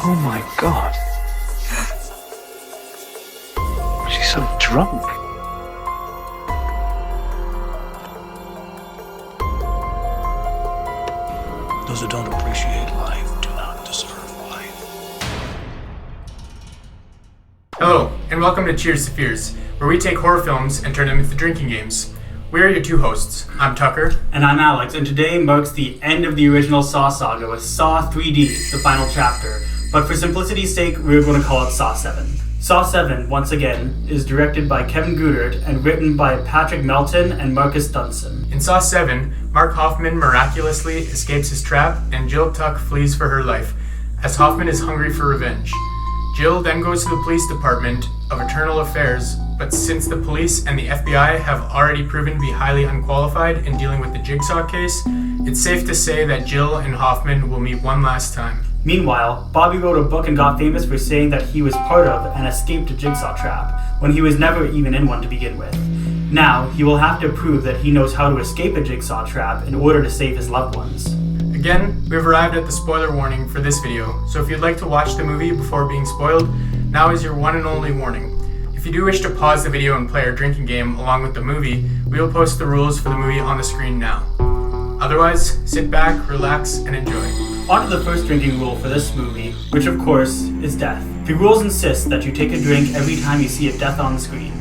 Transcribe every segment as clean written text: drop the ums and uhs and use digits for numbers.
Oh my god. She's so drunk. Those who don't appreciate life do not deserve life. Hello, and welcome to Cheers to Fears, where we take horror films and turn them into drinking games. We are your two hosts. I'm Tucker. And I'm Alex, and today marks the end of the original Saw saga with Saw 3D, the final chapter. But for simplicity's sake, we're going to call it Saw 7. Saw 7, once again, is directed by Kevin Greutert and written by Patrick Melton and Marcus Dunson. In Saw 7, Mark Hoffman miraculously escapes his trap, and Jill Tuck flees for her life, as Hoffman is hungry for revenge. Jill then goes to the police department of Eternal Affairs, but since the police and the FBI have already proven to be highly unqualified in dealing with the Jigsaw case, it's safe to say that Jill and Hoffman will meet one last time. Meanwhile, Bobby wrote a book and got famous for saying that he was part of and escaped a jigsaw trap, when he was never even in one to begin with. Now, he will have to prove that he knows how to escape a jigsaw trap in order to save his loved ones. Again, we've arrived at the spoiler warning for this video, so if you'd like to watch the movie before being spoiled, now is your one and only warning. If you do wish to pause the video and play our drinking game along with the movie, we will post the rules for the movie on the screen now. Otherwise, sit back, relax, and enjoy. On to the first drinking rule for this movie, which of course is death. The rules insist that you take a drink every time you see a death on the screen.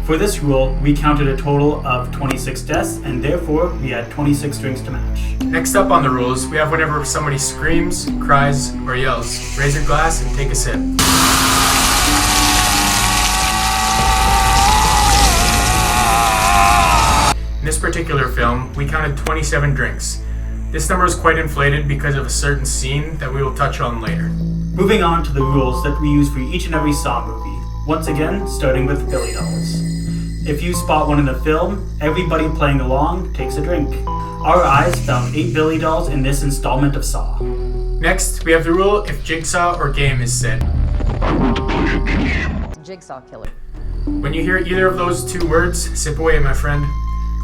For this rule, we counted a total of 26 deaths, and therefore we had 26 drinks to match. Next up on the rules, we have whenever somebody screams, cries, or yells, raise your glass and take a sip. In this particular film, we counted 27 drinks. This number is quite inflated because of a certain scene that we will touch on later. Moving on to the rules that we use for each and every Saw movie. Once again, starting with Billy Dolls. If you spot one in the film, everybody playing along takes a drink. Our eyes found 8 Billy Dolls in this installment of Saw. Next, we have the rule if jigsaw or game is said. I want to play a game. Jigsaw killer. When you hear either of those two words, sip away, my friend.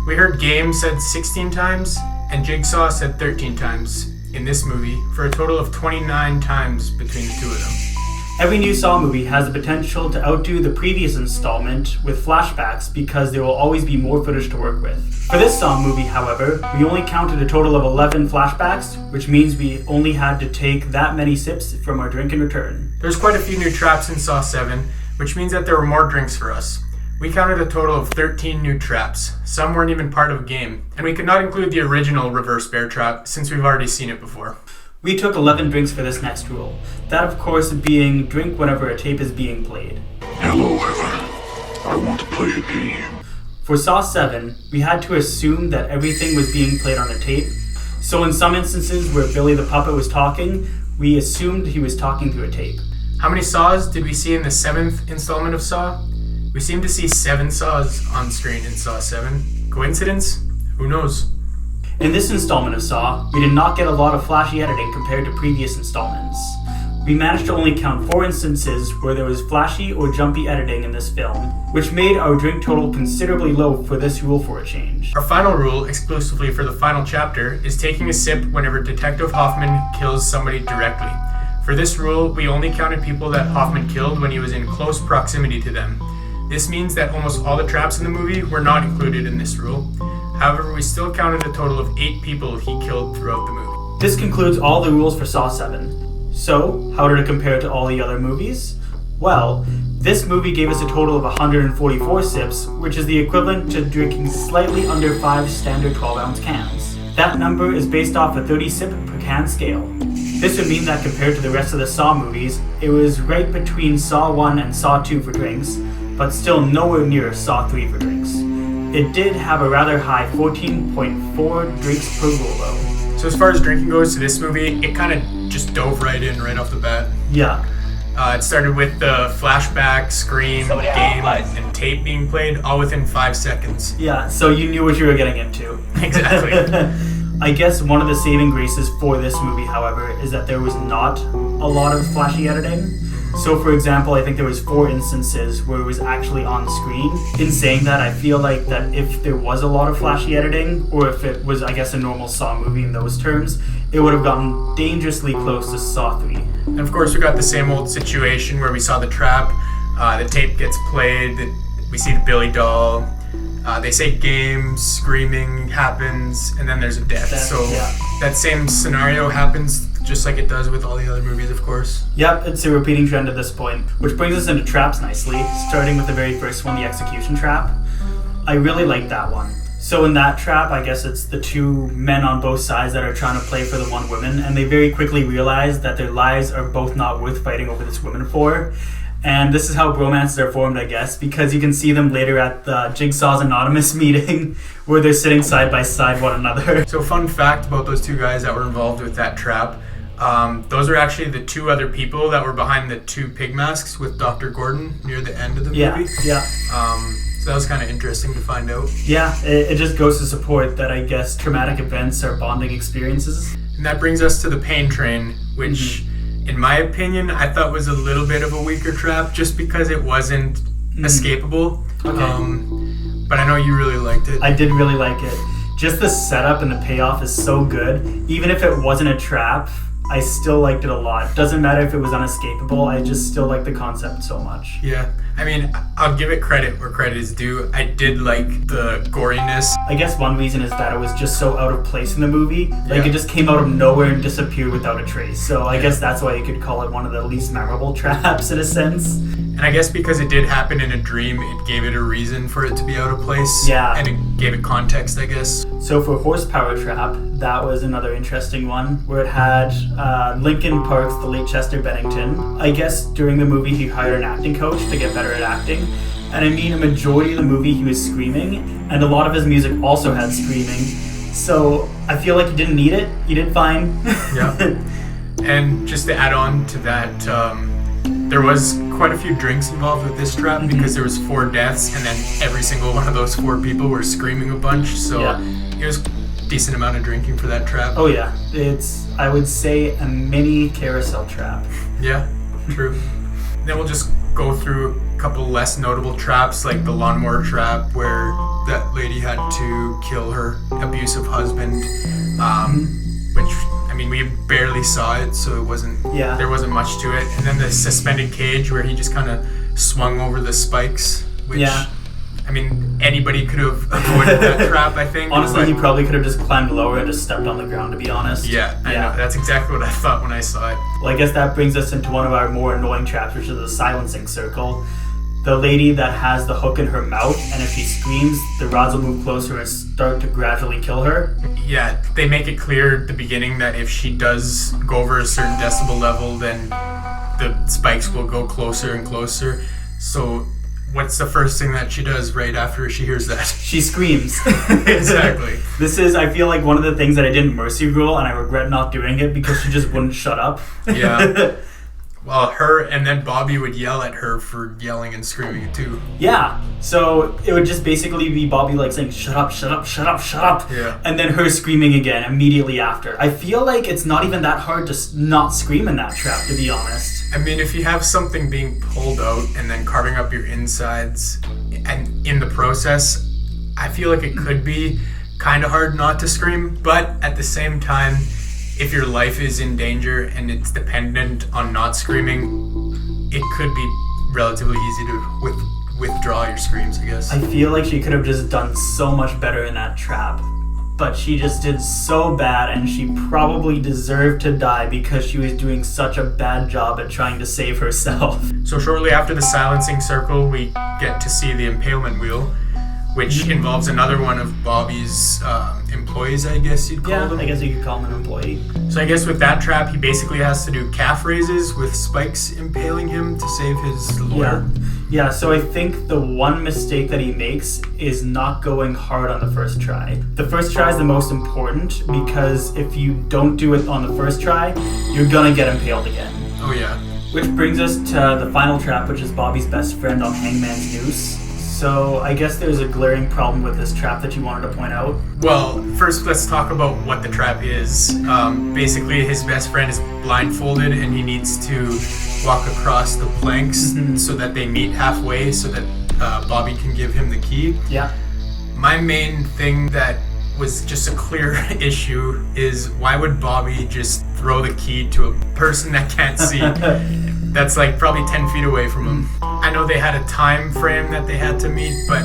We heard game said 16 times, and jigsaw said 13 times in this movie, for a total of 29 times between the two of them. Every new Saw movie has the potential to outdo the previous installment with flashbacks because there will always be more footage to work with. For this Saw movie, however, we only counted a total of 11 flashbacks, which means we only had to take that many sips from our drink in return. There's quite a few new traps in Saw 7, which means that there were more drinks for us. We counted a total of 13 new traps. Some weren't even part of a game, and we could not include the original reverse bear trap since we've already seen it before. We took 11 drinks for this next rule. That, of course, being drink whenever a tape is being played. Hello, Heaven. I want to play a game. For Saw 7, we had to assume that everything was being played on a tape. So in some instances where Billy the Puppet was talking, we assumed he was talking through a tape. How many Saws did we see in the 7th installment of Saw? We seem to see 7 Saws on screen in Saw 7. Coincidence? Who knows? In this installment of Saw, we did not get a lot of flashy editing compared to previous installments. We managed to only count 4 instances where there was flashy or jumpy editing in this film, which made our drink total considerably low for this rule for a change. Our final rule, exclusively for the final chapter, is taking a sip whenever Detective Hoffman kills somebody directly. For this rule, we only counted people that Hoffman killed when he was in close proximity to them. This means that almost all the traps in the movie were not included in this rule. However, we still counted a total of 8 people he killed throughout the movie. This concludes all the rules for Saw 7. So, how did it compare to all the other movies? Well, this movie gave us a total of 144 sips, which is the equivalent to drinking slightly under 5 standard 12-ounce cans. That number is based off a 30 sip per can scale. This would mean that compared to the rest of the Saw movies, it was right between Saw 1 and Saw 2 for drinks, but still nowhere near Saw 3 for drinks. It did have a rather high 14.4 drinks per rule though. So as far as drinking goes to this movie, it kind of just dove right in right off the bat. Yeah. It started with the flashback, scream, game, and tape being played all within 5 seconds. Yeah, so you knew what you were getting into. Exactly. I guess one of the saving graces for this movie, however, is that there was not a lot of flashy editing. So for example, I think there was 4 instances where it was actually on screen. In saying that, I feel like that if there was a lot of flashy editing, or if it was, I guess, a normal Saw movie in those terms, it would have gotten dangerously close to Saw 3. And of course, we got the same old situation where we saw the trap, the tape gets played, we see the Billy doll, they say game, screaming happens, and then there's a death. So that same scenario happens just like it does with all the other movies, of course. Yep, it's a repeating trend at this point, which brings us into traps nicely, starting with the very first one, the execution trap. I really like that one. So in that trap, I guess it's the two men on both sides that are trying to play for the one woman, and they very quickly realize that their lives are both not worth fighting over this woman for. And this is how romances are formed, I guess, because you can see them later at the Jigsaw's Anonymous meeting where they're sitting side by side one another. So fun fact about those two guys that were involved with that trap, those are actually the two other people that were behind the two pig masks with Dr. Gordon near the end of the movie. Yeah. So that was kind of interesting to find out. Yeah, it just goes to support that, I guess, traumatic events are bonding experiences. And that brings us to the pain train, which, in my opinion, I thought was a little bit of a weaker trap just because it wasn't escapable. Okay. But I know you really liked it. I did really like it. Just the setup and the payoff is so good. Even if it wasn't a trap, I still liked it a lot. Doesn't matter if it was unescapable, I just still like the concept so much. Yeah. I mean, I'll give it credit where credit is due. I did like the goriness. I guess one reason is that it was just so out of place in the movie. Like, it just came out of nowhere and disappeared without a trace. So I guess that's why you could call it one of the least memorable traps in a sense. And I guess because it did happen in a dream, it gave it a reason for it to be out of place. Yeah. And it gave it context, I guess. So for Horsepower Trap, that was another interesting one where it had Lincoln Parks, the late Chester Bennington. I guess during the movie he hired an acting coach to get better at acting. And I mean, a majority of the movie he was screaming, and a lot of his music also had screaming. So I feel like he didn't need it. He did fine. Yeah. And just to add on to that, there was quite a few drinks involved with this trap because there was 4 deaths, and then every single one of those 4 people were screaming a bunch. So it was a decent amount of drinking for that trap. Oh yeah, it's, I would say, a mini carousel trap. Yeah, true. Then we'll just go through a couple less notable traps, like the lawnmower trap where that lady had to kill her abusive husband, which, I mean, we barely saw it, so it wasn't, there wasn't much to it. And then the suspended cage where he just kind of swung over the spikes, which, I mean, anybody could have avoided that trap, I think. Honestly, he probably could have just climbed lower and just stepped on the ground, to be honest. Yeah, I know. That's exactly what I thought when I saw it. Well, I guess that brings us into one of our more annoying traps, which is the silencing circle. The lady that has the hook in her mouth, and if she screams, the rods will move closer and start to gradually kill her. Yeah, they make it clear at the beginning that if she does go over a certain decibel level, then the spikes will go closer and closer. So what's the first thing that she does right after she hears that? She screams. Exactly. This is, I feel like, one of the things that I didn't mercy rule, and I regret not doing it because she just wouldn't shut up. Yeah. Well, her and then Bobby would yell at her for yelling and screaming too. Yeah. So it would just basically be Bobby like saying, shut up, shut up, shut up, shut up. Yeah. And then her screaming again immediately after. I feel like it's not even that hard to not scream in that trap, to be honest. I mean, if you have something being pulled out and then carving up your insides, and in the process, I feel like it could be kind of hard not to scream. But at the same time, if your life is in danger and it's dependent on not screaming, it could be relatively easy to withdraw your screams, I guess. I feel like she could have just done so much better in that trap. But she just did so bad, and she probably deserved to die because she was doing such a bad job at trying to save herself. So shortly after the silencing circle, we get to see the impalement wheel, which involves another one of Bobby's employees, I guess you'd call them. I guess you could call him an employee. So I guess with that trap, he basically has to do calf raises with spikes impaling him to save his lawyer. Yeah, so I think the one mistake that he makes is not going hard on the first try. The first try is the most important because if you don't do it on the first try, you're gonna get impaled again. Oh yeah. Which brings us to the final trap, which is Bobby's best friend on Hangman's Noose. So I guess there's a glaring problem with this trap that you wanted to point out. Well, first let's talk about what the trap is. Basically, his best friend is blindfolded and he needs to walk across the planks so that they meet halfway so that Bobby can give him the key. Yeah. My main thing that was just a clear issue is why would Bobby just throw the key to a person that can't see? That's like probably 10 feet away from him. I know they had a time frame that they had to meet, but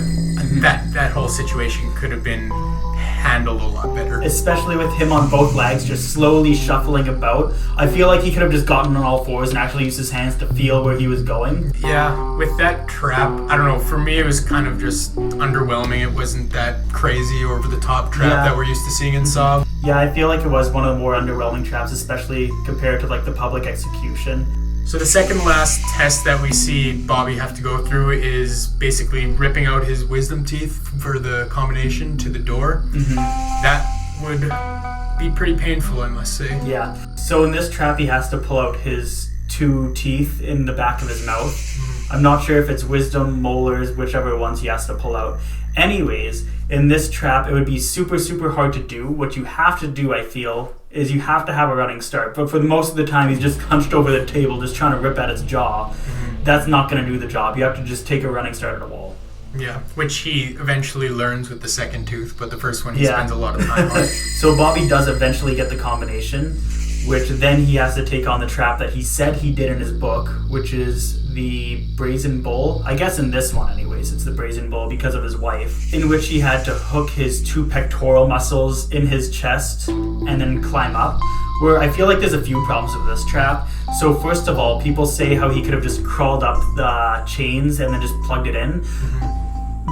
that whole situation could have been handled a lot better. Especially with him on both legs, just slowly shuffling about. I feel like he could have just gotten on all fours and actually used his hands to feel where he was going. Yeah, with that trap, I don't know, for me it was kind of just underwhelming. It wasn't that crazy or over the top trap that we're used to seeing in Saw. Yeah, I feel like it was one of the more underwhelming traps, especially compared to like the public execution. So the second last test that we see Bobby have to go through is basically ripping out his wisdom teeth for the combination to the door. That would be pretty painful, I must say. Yeah. So in this trap, he has to pull out his 2 teeth in the back of his mouth. I'm not sure if it's wisdom, molars, whichever ones he has to pull out. Anyways, in this trap, it would be super, super hard to do. What you have to do, I feel, is you have to have a running start. But for most of the time, he's just hunched over the table, just trying to rip at its jaw. That's not going to do the job. You have to just take a running start at a wall. Yeah, which he eventually learns with the second tooth, but the first one he spends a lot of time on. So Bobby does eventually get the combination, which then he has to take on the trap that he said he did in his book, which is the brazen bull. I guess in this one anyways, it's the brazen bull because of his wife, in which he had to hook his 2 pectoral muscles in his chest and then climb up, where I feel like there's a few problems with this trap. So first of all, people say how he could have just crawled up the chains and then just plugged it in.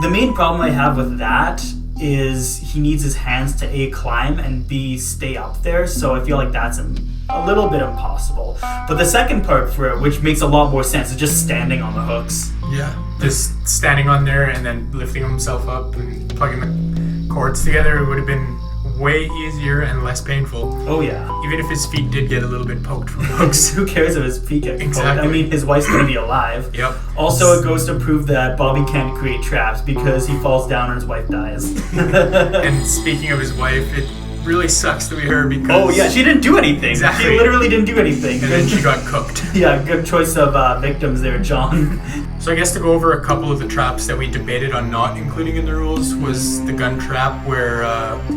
The main problem I have with that is he needs his hands to A, climb, and B, stay up there, so I feel like that's a little bit impossible. But the second part for it, which makes a lot more sense, is just standing on the hooks. Yeah, just standing on there and then lifting himself up and plugging the cords together, it would have been way easier and less painful. Oh yeah. Even if his feet did get a little bit poked from hooks. Who cares if his feet get poked? I mean, his wife's gonna be alive. Yep. Also, it goes to prove that Bobby can't create traps because he falls down and his wife dies. And speaking of his wife, it really sucks to be her because... Oh yeah, she didn't do anything. Exactly. She literally didn't do anything. And then she got cooked. Yeah, good choice of victims there, John. So I guess to go over a couple of the traps that we debated on not including in the rules was the gun trap, where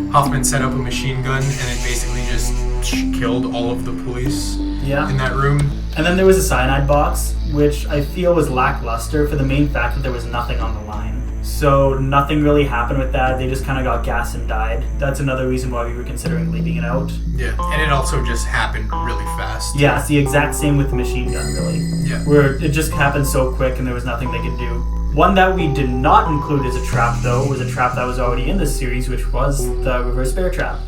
Hoffman set up a machine gun and it basically just killed all of the police in that room. And then there was a cyanide box, which I feel was lackluster for the main fact that there was nothing on the line. So nothing really happened with that. They just kind of got gas and died. That's another reason why we were considering leaving it out. Yeah, and it also just happened really fast. Yeah, it's the exact same with the machine gun, really. Yeah. Where it just happened so quick and there was nothing they could do. One that we did not include as a trap, though, was a trap that was already in the series, which was the reverse bear trap.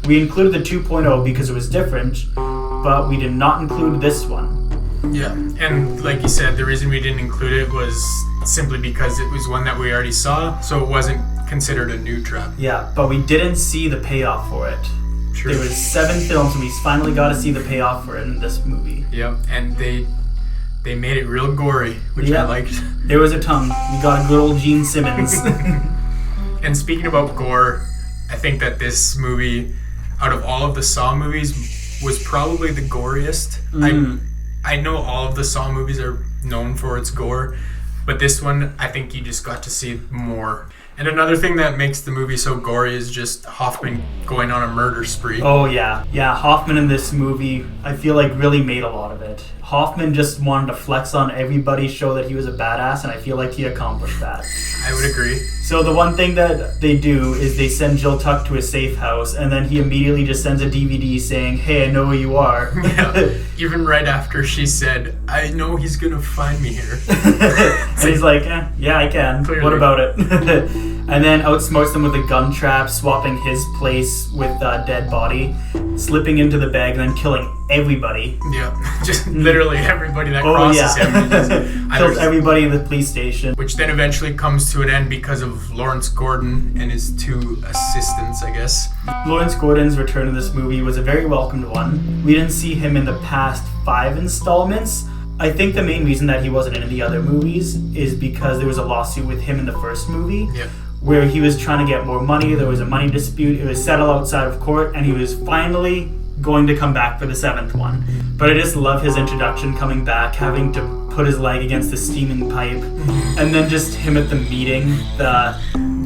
We included the 2.0 because it was different, but we did not include this one. Yeah, and like you said, the reason we didn't include it was simply because it was one that we already saw, so it wasn't considered a new trap. Yeah, but we didn't see the payoff for it. True. There was 7 films, and we finally got to see the payoff for it in this movie. Yep, and they made it real gory, which I liked. There was a tongue. We got a good old Gene Simmons. And speaking about gore, I think that this movie, out of all of the Saw movies, was probably the goriest. I know all of the Saw movies are known for its gore, but this one, I think you just got to see more. And another thing that makes the movie so gory is just Hoffman going on a murder spree. Oh yeah. Yeah, Hoffman in this movie, I feel like really made a lot of it. Hoffman just wanted to flex on everybody, show that he was a badass, and I feel like he accomplished that. I would agree. So the one thing that they do is they send Jill Tuck to a safe house, and then he immediately just sends a DVD saying, "Hey, I know who you are." Yeah. Even right after she said, "I know he's gonna find me here." And he's like, "Yeah, I can. Clearly. What about it?" And then outsmarts them with a gun trap, swapping his place with a dead body, slipping into the bag, and then killing everybody. Yeah, just literally everybody that crosses him. Kills everybody in the police station. Which then eventually comes to an end because of Lawrence Gordon and his 2 assistants, I guess. Lawrence Gordon's return to this movie was a very welcomed one. We didn't see him in the past 5 installments. I think the main reason that he wasn't in the other movies is because there was a lawsuit with him in the first movie. Yeah. Where he was trying to get more money, there was a money dispute, it was settled outside of court, and he was finally going to come back for the 7th one. But I just love his introduction coming back, having to put his leg against the steaming pipe, and then just him at the meeting, the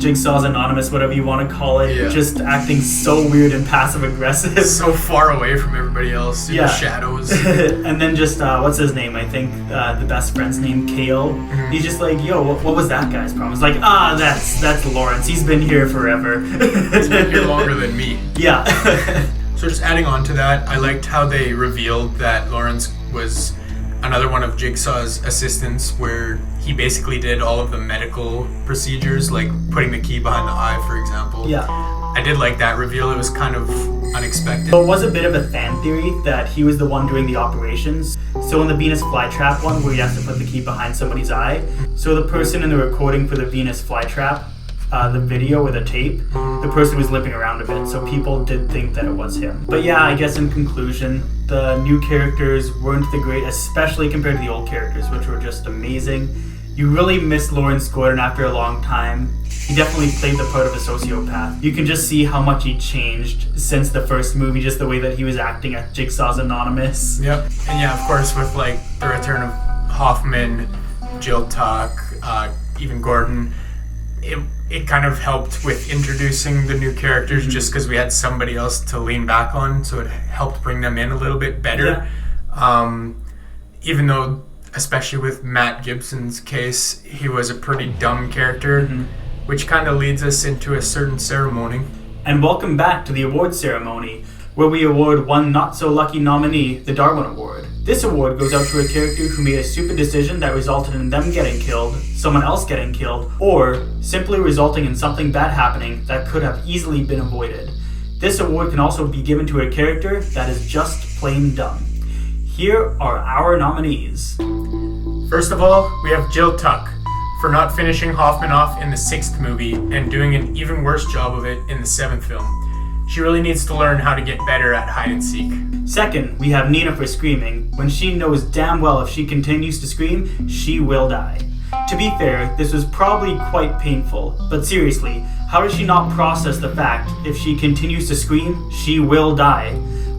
Jigsaw's Anonymous, whatever you want to call it, Yeah. just acting so weird and passive aggressive. So far away from everybody else in the shadows. And then just, what's his name? I think the best friend's name, Kale. Mm-hmm. He's just like, yo, what was that guy's problem? It's like, that's Lawrence. He's been here forever. He's been here longer than me. Yeah. So just adding on to that, I liked how they revealed that Lawrence was another one of Jigsaw's assistants, where he basically did all of the medical procedures, like putting the key behind the eye, for example. Yeah. I did like that reveal. It was kind of unexpected. Well, it was a bit of a fan theory that he was the one doing the operations. So in the Venus flytrap one, where you have to put the key behind somebody's eye, so the person in the recording for the Venus flytrap, the video or the tape, the person was limping around a bit, so people did think that it was him. But yeah, I guess in conclusion, the new characters weren't the great, especially compared to the old characters, which were just amazing. You really miss Lawrence Gordon after a long time. He definitely played the part of a sociopath. You can just see how much he changed since the first movie, just the way that he was acting at Jigsaw's Anonymous. Yep. And yeah, of course, with like the return of Hoffman, Jill Tuck, even Gordon, it kind of helped with introducing the new characters, just because we had somebody else to lean back on, so it helped bring them in a little bit better. Yeah. Even though, especially with Matt Gibson's case, he was a pretty dumb character, which kind of leads us into a certain ceremony. And welcome back to the award ceremony, where we award one not-so-lucky nominee the Darwin Award. This award goes out to a character who made a stupid decision that resulted in them getting killed, someone else getting killed, or simply resulting in something bad happening that could have easily been avoided. This award can also be given to a character that is just plain dumb. Here are our nominees. First of all, we have Jill Tuck for not finishing Hoffman off in the 6th movie and doing an even worse job of it in the 7th film. She really needs to learn how to get better at hide and seek. Second, we have Nina for screaming, when she knows damn well if she continues to scream, she will die. To be fair, this was probably quite painful, but seriously, how does she not process the fact if she continues to scream, she will die?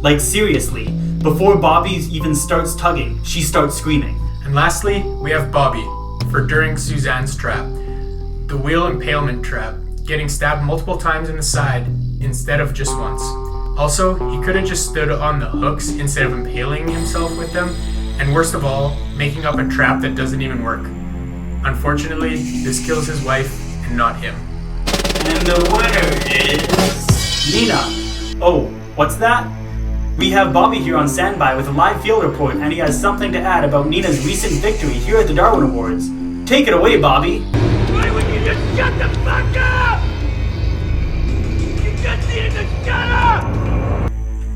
Like seriously, before Bobby even starts tugging, she starts screaming. And lastly, we have Bobby for during Suzanne's trap. The wheel impalement trap, getting stabbed multiple times in the side instead of just once. Also, he could have just stood on the hooks instead of impaling himself with them, and worst of all, making up a trap that doesn't even work. Unfortunately, this kills his wife and not him. And the winner is Nina. Oh, what's that? We have Bobby here on standby with a live field report, and he has something to add about Nina's recent victory here at the Darwin Awards. Take it away, Bobby. Why would you just shut the fuck up? You just needed to shut up!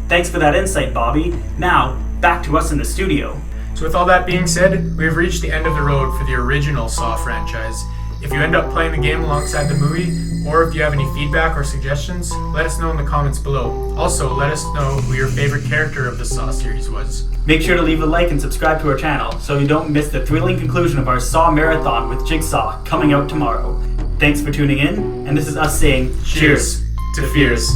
Thanks for that insight, Bobby. Now, back to us in the studio. So with all that being said, we have reached the end of the road for the original Saw franchise. If you end up playing the game alongside the movie, or if you have any feedback or suggestions, let us know in the comments below. Also, let us know who your favorite character of the Saw series was. Make sure to leave a like and subscribe to our channel so you don't miss the thrilling conclusion of our Saw marathon with Jigsaw coming out tomorrow. Thanks for tuning in, and this is us saying Cheers to fears.